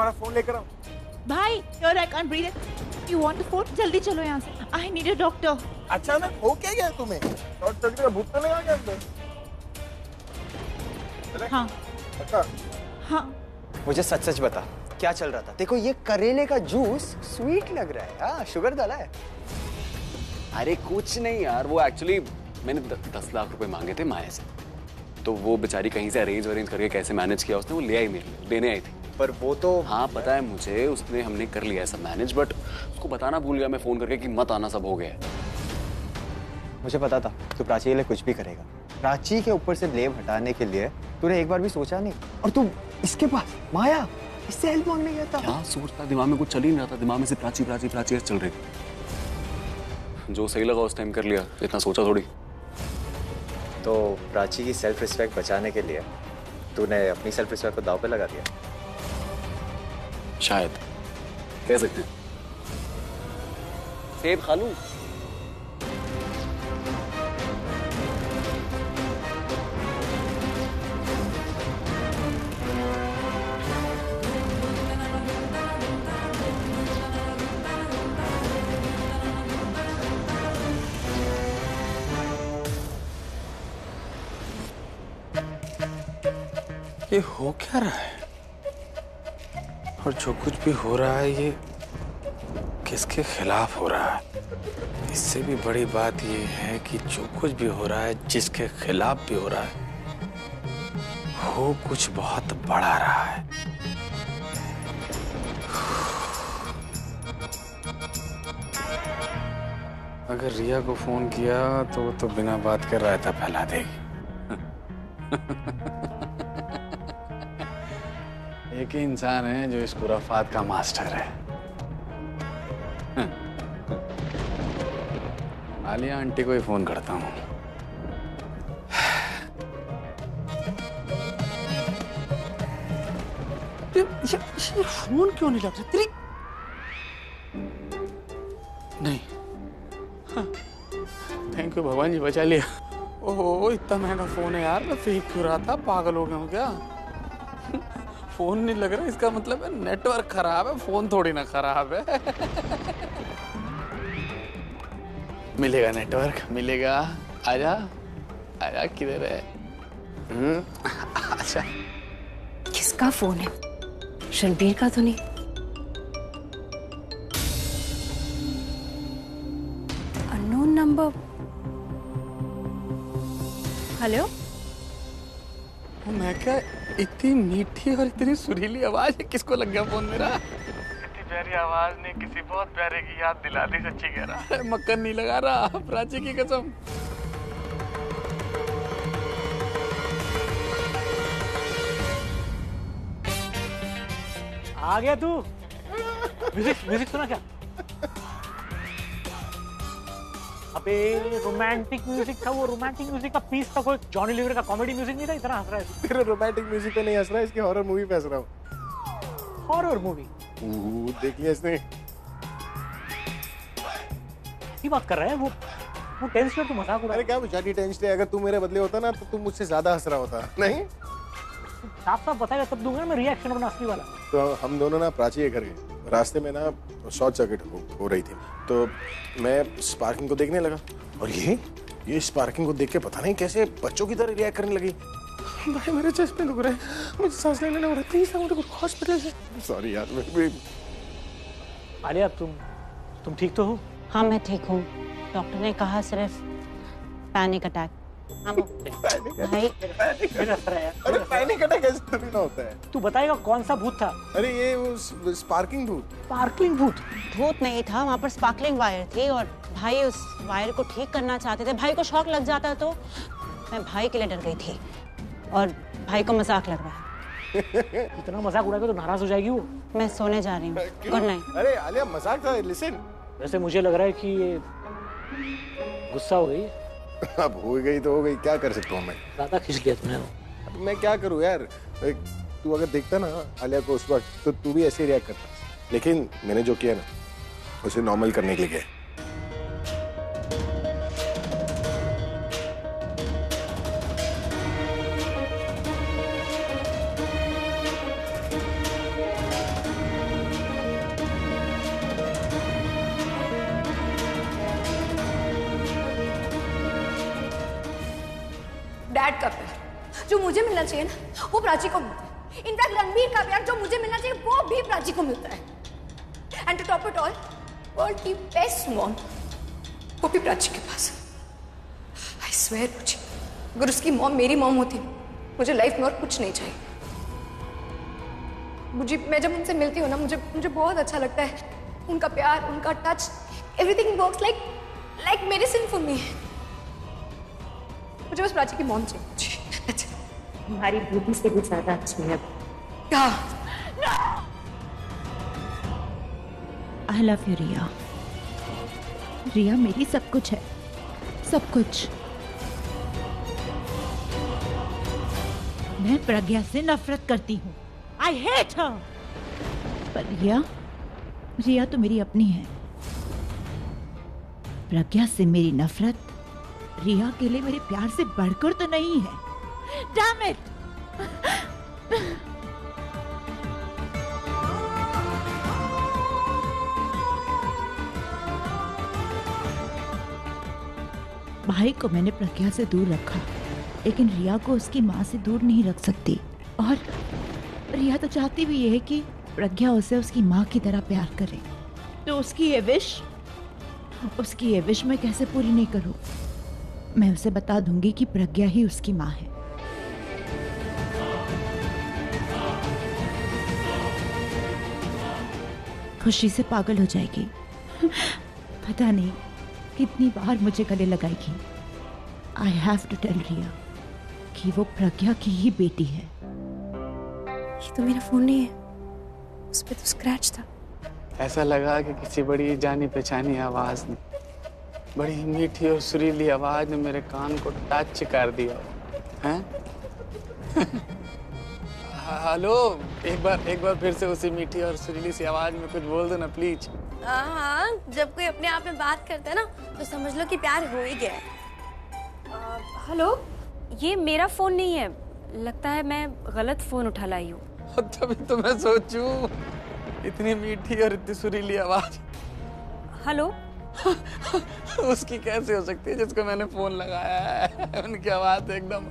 तुम्हारा फोन लेकर आऊं? भाई, here I can't breathe. You want the phone? जल्दी चलो यहाँ से. I need a doctor. अचानक हो क्या गया तुम्हें? शॉर्ट सर्किट का भूत तो नहीं आ गया अंदर? हाँ. अच्छा. हाँ. मुझे सच सच बता, क्या चल रहा था? देखो ये करेले का जूस स्वीट लग रहा है. हाँ, शुगर डाला है. अरे कुछ नहीं यार, वो एक्चुअली मैंने 10 लाख रुपए मांगे थे माया से, तो वो बेचारी कहीं से अरेंज करके कैसे मैनेज किया उसने, वो ले आई मेरे लिए, देने आई थी. पर वो तो हाँ पता है मुझे, उसने हमने कर लिया सब मैनेज, बट उसको बताना भूल गया मैं फोन करके कि मत आना, सब हो गया. मुझे पता था तू प्राची के लिए कुछ भी करेगा. प्राची के ऊपर से ब्लेम हटाने के लिए तूने एक बार भी सोचा नहीं, और तू इसके पास माया इससे हेल्प मांगने गया था. क्या सोचता, दिमाग में कुछ चल ही नहीं रहा था, दिमाग में से प्राची प्राची प्राची चल रही थी. जो सही लगा उस टाइम कर लिया, इतना सोचा थोड़ी. तो प्राची की सेल्फ रिस्पेक्ट बचाने के लिए तूने अपनी सेल्फ रिस्पेक्ट को दांव पे लगा दिया. शायद कह सकते हैं. सेब खा लूं? ये हो क्या रहा है? और जो कुछ भी हो रहा है ये किसके खिलाफ हो रहा है? इससे भी बड़ी बात ये है कि जो कुछ भी हो रहा है, जिसके खिलाफ भी हो रहा है, वो कुछ बहुत बड़ा रहा है. अगर रिया को फोन किया तो वो तो बिना बात के रायता फैला देगी. एक ही इंसान है जो इस खुराफात का मास्टर है. आलिया आंटी को ही फोन करता हूँ. ये फोन क्यों नहीं लग रहा तेरी? नहीं. थैंक यू भगवान जी, बचा लिया. ओहो, इतना महंगा फोन है यार, मैं फेंक क्यों रहा था? पागल हो गया हूँ क्या? फोन नहीं लग रहा, इसका मतलब है नेटवर्क खराब है, फोन थोड़ी ना खराब है. मिलेगा नेटवर्क, मिलेगा. आजा आजा, किधर है? अच्छा. किसका फोन है? शर्बीर का तो नहीं? Unknown number. हेलो. मैं क्या, इतनी मीठी और इतनी सुरीली आवाज है, किसको लग गया फोन मेरा? इतनी प्यारी आवाज ने किसी बहुत प्यारे की याद दिला दी, सच्ची कह रहा है. मक्खन नहीं लगा रहा, प्राची की कसम. आ गया तू? म्यूजिक सुना क्या? अबे रोमांटिक म्यूजिक था वो. रोमांटिक म्यूजिक का पीस था, कोई जॉनी लीवर का कॉमेडी म्यूजिक नहीं था. इतना हंस रहा है. तेरे रोमांटिक म्यूजिक पे नहीं हंस रहा है, इसके हॉरर मूवी पे हंस रहा हूँ. हॉरर मूवी देख लिया इसने. ऐसी बात कर रहा है वो टेंस में. तू मजाक उड़ा. अरे क्या बेचारी टेंशन है? अगर तू मेरे बदले होता ना तो तू मुझसे ज्यादा हंस रहा होता. नहीं, साफ साफ बताएगा तब दूंगा मैं रिएक्शन अपना असली वाला. तो हम दोनों ना प्राची के घर गए. रास्ते में ना शॉर्ट सर्किट हो रही थी, तो मैं स्पार्किंग को देखने लगा, और ये स्पार्किंग को देख के पता नहीं कैसे बच्चों की तरह रिएक्ट करने लगी. भाई मेरे चेस्ट में दुख रहा है, मुझे सांस लेने में प्लीज मुझे हॉस्पिटल से. सॉरी यार. आलिया, तुम ठीक तो हो? हाँ मैं ठीक हूँ. डॉक्टर ने कहा सिर्फ पैनिक अटैक. भाई अरे पैनिक अटैक ऐसे थोड़ी ना होता है. तू बताएगा कौन सा भूत था? अरे ये वो स्पार्किंग भूत. स्पार्कलिंग भूत? भूत नहीं था, वहाँ पर स्पार्कलिंग वायर थी और भाई उस वायर को ठीक करना चाहते थे. भाई को शॉक लग जाता तो मैं भाई के लिए डर गई थी, और भाई को मजाक लग रहा है. इतना मजाक उड़ाएगा तो नाराज हो जाएगी वो. मैं सोने जा रही हूँ. Good night. अरे आलिया मजाक था, लिसन. वैसे मुझे लग रहा है कि ये गुस्सा हो गई. अब हो गई तो हो गई, क्या कर सकता हूँ मैं? ज्यादा खींच लिया तुमने. अब मैं क्या करूँ यार? तू अगर देखता ना आलिया को उस वक्त, तो तू भी ऐसे ही रिएक्ट करता. लेकिन मैंने जो किया ना, उसे नॉर्मल करने के लिए किया. डैड का प्यार जो मुझे मिलना चाहिए ना वो प्राची को मिलता है। इनफैक्ट रणबीर का प्यार जो मुझे मिलना चाहिए वो भी प्राची को मिलता है। And to top it all world की बेस्ट मॉम वो भी प्राची के पास है। आई स्वेयर मुझे अगर उसकी मॉम मेरी मॉम होती मुझे लाइफ में और कुछ नहीं चाहिए। मैं जब उनसे मिलती हूँ ना मुझे बहुत अच्छा लगता है। उनका प्यार, उनका touch, everything works like medicine for me. मुझे बस प्राची की मॉम चाहिए। तुम्हारी बेटी से भी ज्यादा अच्छी है। क्या? आई लव यू रिया। रिया मेरी सब कुछ है, सब कुछ। मैं प्रज्ञा से नफरत करती हूँ। I hate her. पर रिया तो मेरी अपनी है। प्रज्ञा से मेरी नफरत रिया के लिए मेरे प्यार से बढ़कर तो नहीं है। Damn it! भाई को मैंने प्रज्ञा से दूर रखा, लेकिन रिया को उसकी माँ से दूर नहीं रख सकती। और रिया तो चाहती भी है कि प्रज्ञा उसे उसकी माँ की तरह प्यार करे। तो उसकी ये विश मैं कैसे पूरी नहीं करूं? मैं उसे बता दूंगी कि प्रज्ञा ही उसकी माँ है। खुशी से पागल हो जाएगी। पता नहीं कितनी बार मुझे गले लगाएगी। आई हैव टू टेल रिया कि वो प्रज्ञा की ही बेटी है। ये तो मेरा फोन नहीं है, उस पे तो स्क्रैच था। ऐसा लगा कि किसी बड़ी जानी पहचानी आवाज ने, बड़ी मीठी और सुरीली आवाज ने मेरे कान को टच कर दिया। हैं? हेलो, एक बार फिर से उसी मीठी और सुरीली सी आवाज में कुछ बोल दो ना प्लीज। हाँ, जब कोई अपने आप में बात करता है ना तो समझ लो कि प्यार हो ही गया है। हेलो, ये मेरा फोन नहीं है, लगता है मैं गलत फोन उठा लाई हूँ। तभी तो मैं सोचूं, इतनी मीठी और इतनी सुरीली आवाज हेलो उसकी कैसे हो सकती है जिसको मैंने फोन लगाया है। उनकी आवाज एकदम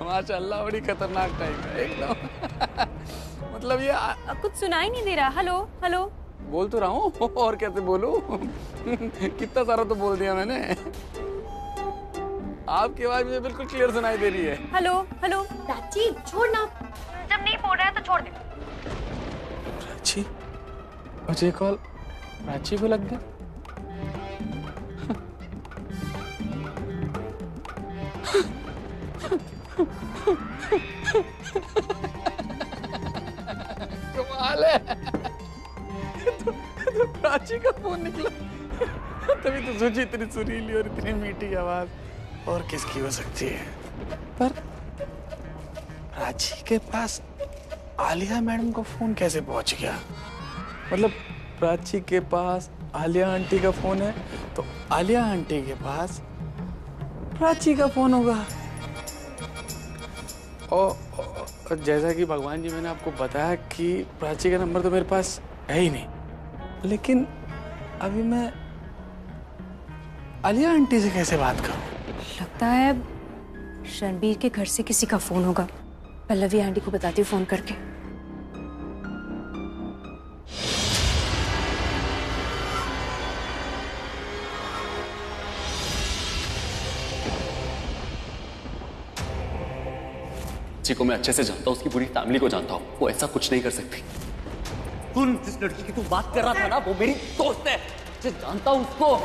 माशाल्लाह बड़ी खतरनाक टाइप है एकदम। मतलब ये कुछ सुनाई नहीं दे रहा। हेलो हेलो बोल तो रहा हूँ, और कैसे बोलूं? कितना सारा तो बोल दिया मैंने। आपकी आवाज मुझे बिल्कुल क्लियर सुनाई दे रही है। हेलो हेलो प्राची छोड़ ना, जब नहीं बोल रहा है तो छोड़ दे। प्राची, मुझे कॉल प्राची को लग गया। कमाल है। तो प्राची का फोन निकला, तभी तो सोची इतनी सुरीली और इतनी मीठी आवाज और किसकी हो सकती है। पर प्राची के पास आलिया मैडम का फोन कैसे पहुंच गया? मतलब प्राची के पास आलिया आंटी का फोन है तो आलिया आंटी के पास प्राची का फोन होगा। और जैसा कि भगवान जी मैंने आपको बताया कि प्राची का नंबर तो मेरे पास है ही नहीं, लेकिन अभी मैं आलिया आंटी से कैसे बात करूं? लगता है रणबीर के घर से किसी का फोन होगा। पल्लवी आंटी को बताती हूँ फोन करके। जी को मैं अच्छे से जानता हूँ, उसकी पूरी फैमिली को जानता हूँ। वो ऐसा कुछ नहीं कर सकती। जिस लड़की की तू बात कर रहा था ना, वो मेरी दोस्त है, मैं जानता हूँ उसको।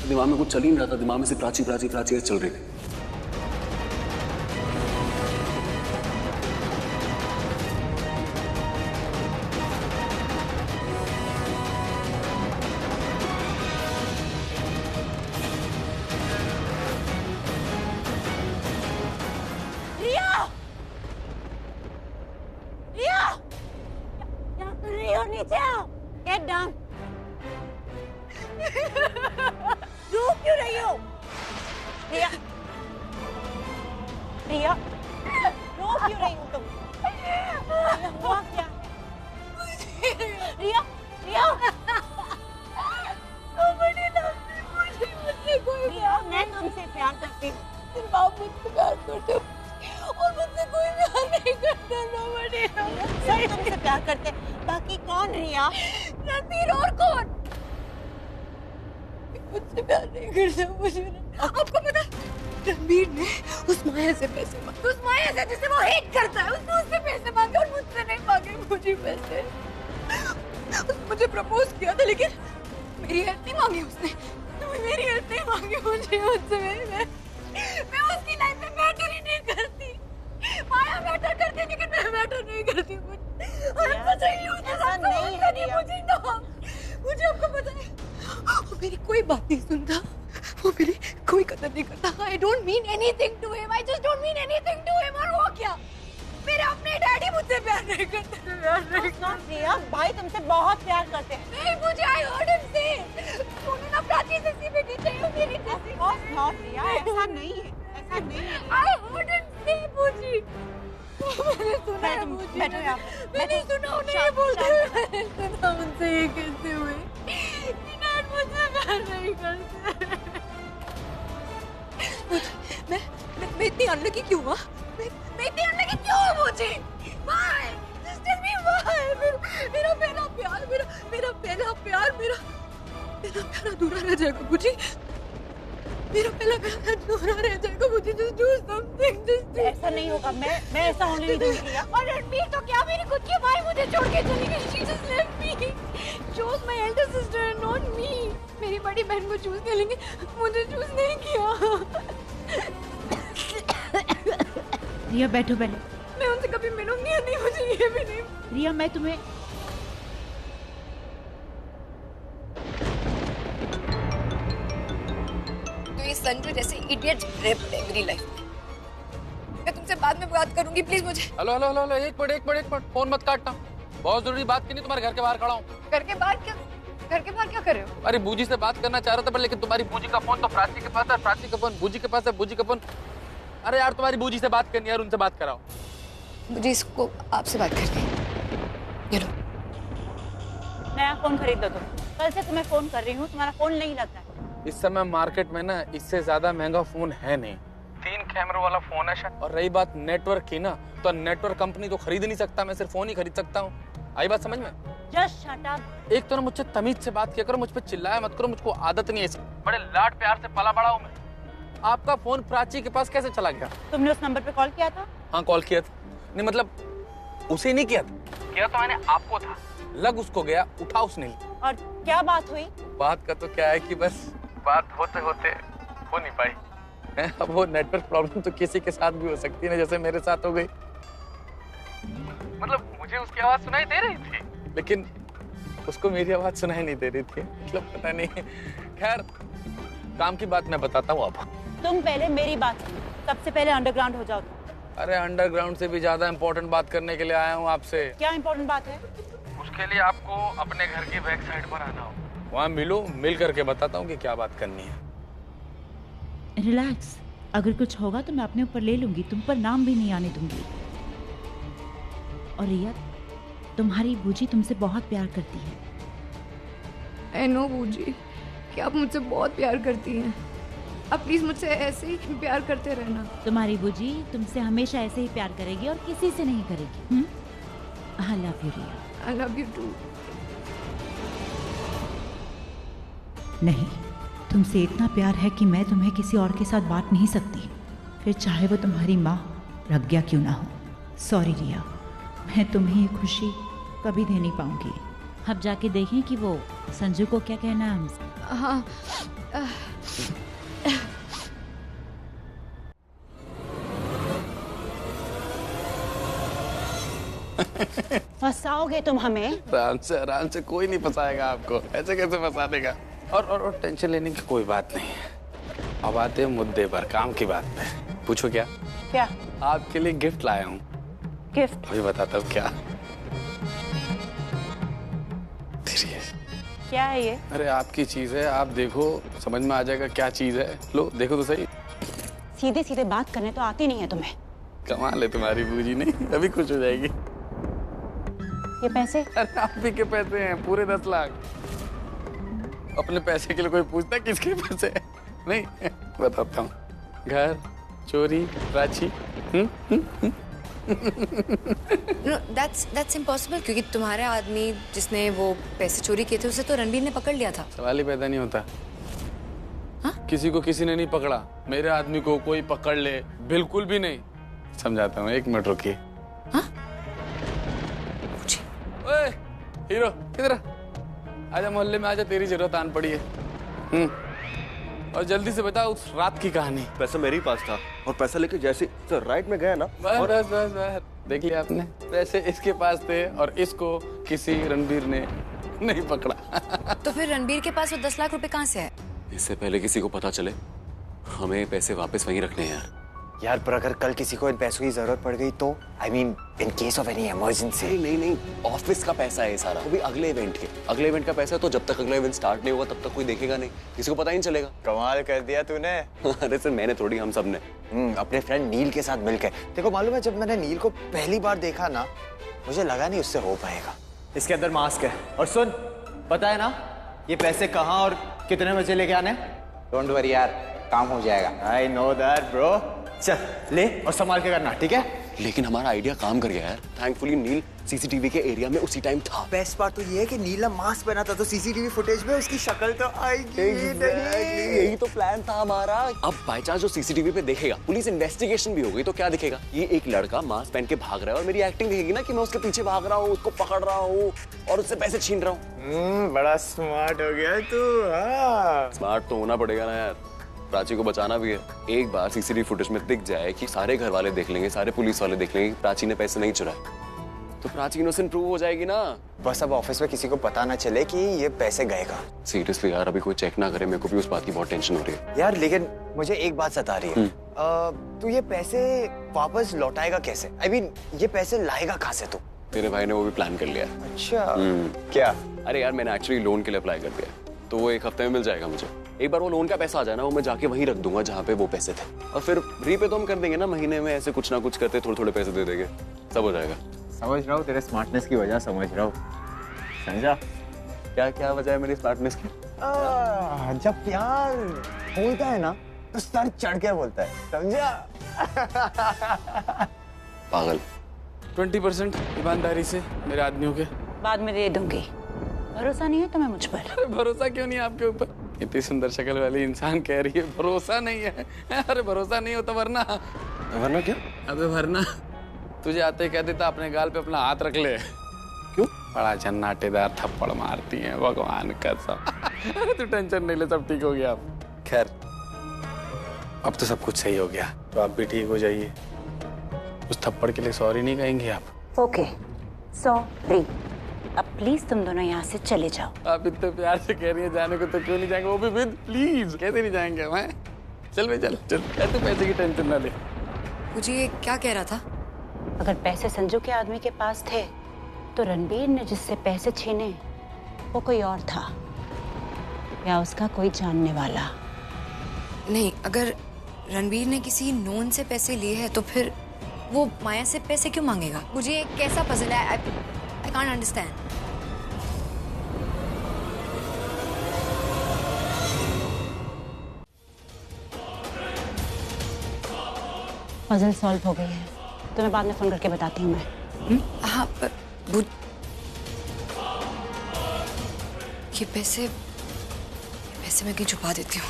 दिमाग में कुछ चल ही नहीं रहा था, दिमाग में से प्राची प्राची प्राची चल रही थी। नीचे आओ, get down। रो क्यों रही हो? रिया, रिया, रो क्यों रही हो तुम? हुआ क्या? रिया, रिया, रिया, मैं तुमसे प्यार करती हूँ। सिर्फ आप मुझसे प्यार करते हो और मुझसे कोई प्यार नहीं करता। नोबडी। सभी तुमसे प्यार करते, बाकी कौन? रिया, रणबीर और कौन? मुझसे प्यार नहीं करता मुझे। आपको पता रणबीर ने उस माया से पैसे मांगे, उस माया से जिसे वो हेट करता है, उसने उससे पैसे मांगे और मुझसे नहीं मांगे मुझे पैसे। उसने मुझे प्रपोज किया था लेकिन मेरी हेल्प नहीं मांगी उसने, मेरी हेल्प नहीं मांगी मुझे उससे। मैं उसकी लाइफ में मैटर ही नहीं करती। माया मैटर करती है लेकिन मैं मैटर नहीं करती। और मुझे ऐसा नहीं है रिया। मुझे आपको पता है वो मेरी कोई बात नहीं सुनता, वो मेरी कोई कदर नहीं करता। I don't mean anything to him. I just don't mean anything to him. और वो क्या? मेरे अपने डैडी मुझसे प्यार नहीं करते। रिया, भाई तुमसे बहुत प्यार करते हैं। नहीं, मुझे I heard him say. उन्होंने ना प्राची जैसी बेटी चाहिए मेरी जैसी। रिया, ऐसा नहीं है, ऐसा नहीं है। I heard him say मुझे। मैंने सुना है मुझे। बैठो यहाँ। मैंने सुना उन्हें ये बोलते हुए। मैंने सुना उनसे ये कहते हुए कि डैड मुझसे प्यार नहीं करते। मैं इतनी अनलकी क्यों हुआ? मैं इतनी अनलकी क्यों हूँ मुझे? Why? Just tell me why? मेरा पहला प्यार अधूरा रह जाएगा मुझे। मेरा पहला प्यार अधूरा रह जाएगा मुझे। Just do something. Just ऐसा नहीं होगा। मैं ऐसा होने नहीं दूंगी रिया। और रणबीर तो क्या, मेरी खुद की माँ मुझे छोड़ के चली गई। She just left me. Chose my elder sister, not me. मेरी बड़ी बहन को चूज कर लेंगे, मुझे चूज नहीं किया। रिया बैठो पहले। मैं उनसे कभी मिलूंगी नहीं, मुझे ये भी नहीं। रिया मैं तुम्हें तो ये संजू जैसे इडियट रह पड़े मेरी लाइफ में। मैं तुमसे बाद में बात करूंगी, प्लीज मुझे। हेलो हेलो हेलो हेलो, एक मिनट, फोन मत काटना। बहुत जरूरी बात करनी, तुम्हारे घर के बाहर खड़ा हूँ। घर के बाहर क्या कर रहे हो? अरे बूजी से बात करना चाह रहा था पर लेकिन तुम्हारी बूजी का फोन तो प्राची के पास है, प्राची का फोन बूजी के पास है, बूजी का फोन। अरे यार तुम्हारी बूजी से बात करनी है यार, उनसे बात कराओ। मुझे इसको आपसे बात करनी है। ये लो। नया फोन खरीद लो तुम। कल से तुम्हें फोन कर रही हूँ, तुम्हारा फोन नहीं लग रहा है। इस समय मार्केट में ना इससे ज्यादा महंगा फोन है नहीं। 3 कैमरों वाला फोन है शायद। और रही बात नेटवर्क की ना, तो नेटवर्क कंपनी तो खरीद नहीं सकता, मैं सिर्फ फोन ही खरीद सकता हूँ। आई बात समझ में? Just shut up. एक तो ना मुझसे तमीज से बात किया करो, मुझ पे चिल्लाया मत करो, मुझको आदत नहीं है इसकी। बड़े लाड प्यार से पला बड़ा हूँ मैं। आपका फोन प्राची के पास कैसे चला गया? तुमने उस नंबर पे कॉल किया था? हाँ कॉल किया था। नहीं मतलब उसे नहीं किया था, किया तो मैंने आपको था। लग उसको गया, उठा उसने ली। और क्या बात हुई? बात का तो क्या है कि बस बात होते होते हो नहीं पाई। अब वो नेटवर्क प्रॉब्लम तो किसी के साथ भी हो सकती है ना, जैसे मेरे साथ हो गई। मतलब मुझे उसकी आवाज सुनाई दे रही थी लेकिन उसको मेरी आवाज सुनाई नहीं दे रही थी। मतलब पता नहीं। खैर काम की बात मैं बताता हूँ आपको। तुम पहले मेरी बात सुनो, सबसे पहले अंडरग्राउंड हो जाओ तुम। अरे अंडरग्राउंड से भी ज्यादा इम्पोर्टेंट बात करने के लिए आया हूँ आपसे। क्या इम्पोर्टेंट बात है? उसके लिए आपको अपने घर की बैक साइड पर आना हो, वहाँ मिलो, मिल करके बताता हूँ कि क्या बात करनी है। रिलैक्स, अगर कुछ होगा तो मैं अपने ऊपर ले लूंगी, तुम पर नाम भी नहीं आने दूंगी। और रिया, तुम्हारी बूजी तुमसे बहुत प्यार करती है। आई नो बूजी कि आप मुझसे बहुत प्यार करती हैं। आप प्लीज मुझसे ऐसे ही प्यार करते रहना। तुम्हारी बूजी तुमसे हमेशा ऐसे ही प्यार करेगी और किसी से नहीं करेगी। I love you Riya. I love you too. नहीं, तुमसे इतना प्यार है कि मैं तुम्हें किसी और के साथ बांट नहीं सकती, फिर चाहे वो तुम्हारी माँ प्रज्ञा क्यों ना हो। सॉरी रिया, मैं तुम्हें ये खुशी कभी दे नहीं पाऊंगी। अब जाके देखें कि वो संजू को क्या कहना है हमसे। हाँ फंसाओगे तुम हमें? आराम से कोई नहीं फंसाएगा आपको। ऐसे कैसे फंसा देगा? और टेंशन लेने की कोई बात नहीं है। अब आते हैं मुद्दे पर, काम की बात पे। पूछो क्या? क्या? आपके लिए गिफ्ट लाया हूँ। गिफ्ट? अभी बताता हूँ क्या। क्या है ये? अरे आपकी चीज है, आप देखो समझ में आ जाएगा क्या चीज है। लो देखो तो सही। सीधे सीधे बात करने तो आती नहीं है तुम्हें। कमाल है तुम्हारी बूजी, नहीं अभी खुश हो जाएगी। ये पैसे? अरे आप भी के पैसे हैं, पूरे 10 लाख। अपने पैसे के लिए कोई पूछता है किसके पैसे हैं? नहीं बताता हूँ। घर चोरी प्राची। नो दैट्स इम्पॉसिबल, क्योंकि तुम्हारे आदमी जिसने वो पैसे चोरी किए थे उसे तो रणबीर ने पकड़ लिया था। सवाल ही पैदा नहीं होता। हाँ? किसी को किसी ने नहीं पकड़ा, मेरे आदमी को कोई पकड़ ले बिल्कुल भी नहीं। समझाता हूँ, 1 मिनट रुकिए। हाँ? ओए हीरो किधर आजा, मोहल्ले में आजा, तेरी जरूरत आन पड़ी है। और जल्दी से बता उस रात की कहानी। पैसा मेरे ही पास था और पैसा लेके जैसे तो राइट में गया ना, और बस बस बस देख लिया आपने, पैसे इसके पास थे और इसको किसी रणबीर ने नहीं पकड़ा। तो फिर रणबीर के पास वो 10 लाख रुपए कहाँ से है? इससे पहले किसी को पता चले, हमें पैसे वापस वहीं रखने हैं यार। पर अगर कल किसी को इन पैसों की जरूरत पड़ गई तो I mean in case of any emergency. नहीं नहीं, ऑफिस का पैसा है सारा, वो भी अगले इवेंट के। अगले इवेंट का पैसा है तो जब तक अगला इवेंट स्टार्ट नहीं होगा तब तक कोई देखेगा नहीं, किसी को पता ही नहीं चलेगा। कमाल कर दिया तूने। अरे सर मैंने थोड़ी, हम सब ने। अपने फ्रेंड नील के साथ मिलकर। देखो मालूम है, जब मैंने नील को पहली बार देखा ना, मुझे लगा नहीं उससे हो पाएगा। इसके अंदर मास्क है। और सुन, पता है ना ये पैसे कहाँ और कितने बजे लेके आने? डोंट वरी यार, काम हो जाएगा। I know that bro. चल ले और संभाल के करना, ठीक है? लेकिन हमारा आइडिया काम कर गया यार। थैंकफुली नील सीसीटीवी के एरिया में उसी टाइम था। बेस्ट बात तो ये है कि नीला मास्क पहना था, तो सीसीटीवी फुटेज में उसकी शक्ल तो आएगी। यही तो प्लान था हमारा। अब बाय चांस जो सीसीटीवी पे देखेगा, पुलिस इन्वेस्टिगेशन भी हो गई तो क्या दिखेगा? ये एक लड़का मास्क पहन के भाग रहा है और मेरी एक्टिंग दिखेगी ना कि मैं उसके पीछे भाग रहा हूँ, उसको पकड़ रहा हूँ और उससे पैसे छीन रहा हूँ। बड़ा स्मार्ट हो गया तू। हाँ स्मार्ट तो होना पड़ेगा ना यार, प्राची को बचाना भी है। एक बार सीसीटीवी फुटेज में दिख जाए कि सारे घर वाले देख लेंगे, सारे पुलिस वाले देख लेंगे कि प्राची ने पैसे नहीं चुराए, तो प्राची इनोसेंट प्रूव हो जाएगी ना। बस अब ऑफिस में किसी को पता ना चले कि ये पैसे गए कहाँ। सीरियसली यार, अभी कोई चेक ना करे, मेरे को भी उस बात की बहुत टेंशन हो रही है यार। लेकिन मुझे एक बात सता रही है, तू ये पैसे वापस लौटाएगा कैसे? आई मीन ये पैसे लाएगा कहाँ से तू? तेरे भाई ने वो भी प्लान कर लिया। अच्छा क्या? अरे यार मैंने एक्चुअली लोन के लिए अप्लाई कर दिया, तो वो 1 हफ्ते में मिल जाएगा मुझे। एक बार वो लोन का पैसा आ जाए ना, वो मैं जाके वहीं रख दूंगा जहाँ पे वो पैसे थे, और फिर रीपे तो हम कर देंगे ना महीने में, ऐसे कुछ ना कुछ करते थोड़े थोड़े पैसे दे देंगे, सब हो जाएगा। समझ रहा हूँ तेरे स्मार्टनेस की वजह, समझ रहा हूँ। समझा? क्या क्या वजह है मेरी स्मार्टनेस की? जब प्यार बोलता है ना तो सर चढ़ के बोलता है, समझा? पागल। 20% ईमानदारी से मेरे आदमियों के। बाद में दे दूंगी। भरोसा नहीं है तुम्हें मुझ पर? अरे भरोसा क्यों नहीं आपके ऊपर? इतनी सुंदर शक्ल वाली इंसान कह रही है भरोसा नहीं है। अरे भरोसा नहीं होता वरना। वरना क्या? अबे वरना तुझे आते ही कह देता अपने गाल पे अपना हाथ रख ले। क्यों? बड़ा झन्नाटेदार थप्पड़ मारती है, भगवान कसम। अरे तू टेंशन नहीं ले, सब ठीक हो गया अब। खैर अब तो सब कुछ सही हो गया, तो आप भी ठीक हो जाइए। उस थप्पड़ के लिए सॉरी नहीं कहेंगे आप? Okay sorry. अब प्लीज तुम दोनों यहाँ से चले जाओ। आप इतने प्यार से कह रही हैं जाने को, तो क्यों नहीं जाएंगे? वो भी विद प्लीज। कैसे नहीं जाएंगे हम? चल भाई चल चल, ऐसे पैसे की टेंशन ना ले। मुझे ये क्या कह रहा था? अगर पैसे संजू के आदमी के पास थे तो रणबीर ने जिससे पैसे छीने वो कोई और था या उसका कोई जानने वाला। नहीं, अगर रणबीर ने किसी नोन से पैसे लिए हैं तो फिर वो माया से पैसे क्यों मांगेगा? मुझे ये कैसा पजल है, I can't understand. Puzzle solve हो गई है, तो मैं बाद में फोन करके बताती हूँ मैं। हाँ पर ये पैसे मैं कहीं छुपा देती हूँ।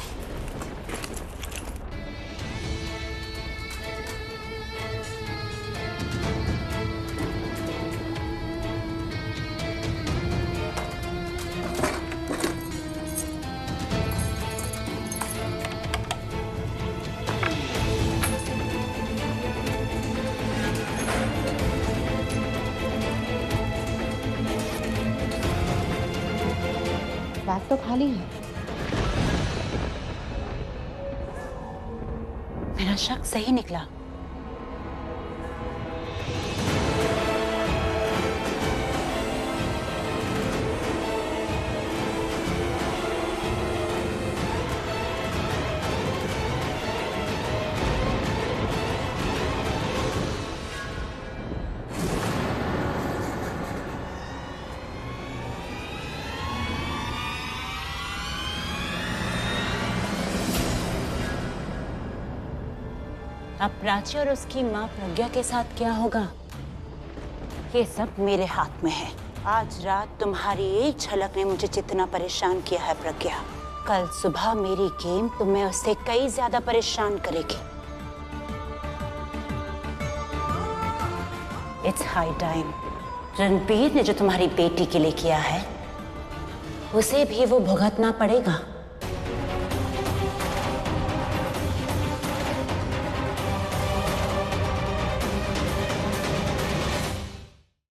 बैग तो खाली है। मेरा शक सही निकला। अब प्राची और उसकी माँ प्रज्ञा के साथ क्या होगा, ये सब मेरे हाथ में है। आज रात तुम्हारी एक झलक ने मुझे जितना परेशान किया है प्रज्ञा, कल सुबह मेरी गेम तुम्हें उससे कई ज्यादा परेशान करेगी। It's high time. रणबीर ने जो तुम्हारी बेटी के लिए किया है उसे भी वो भुगतना पड़ेगा।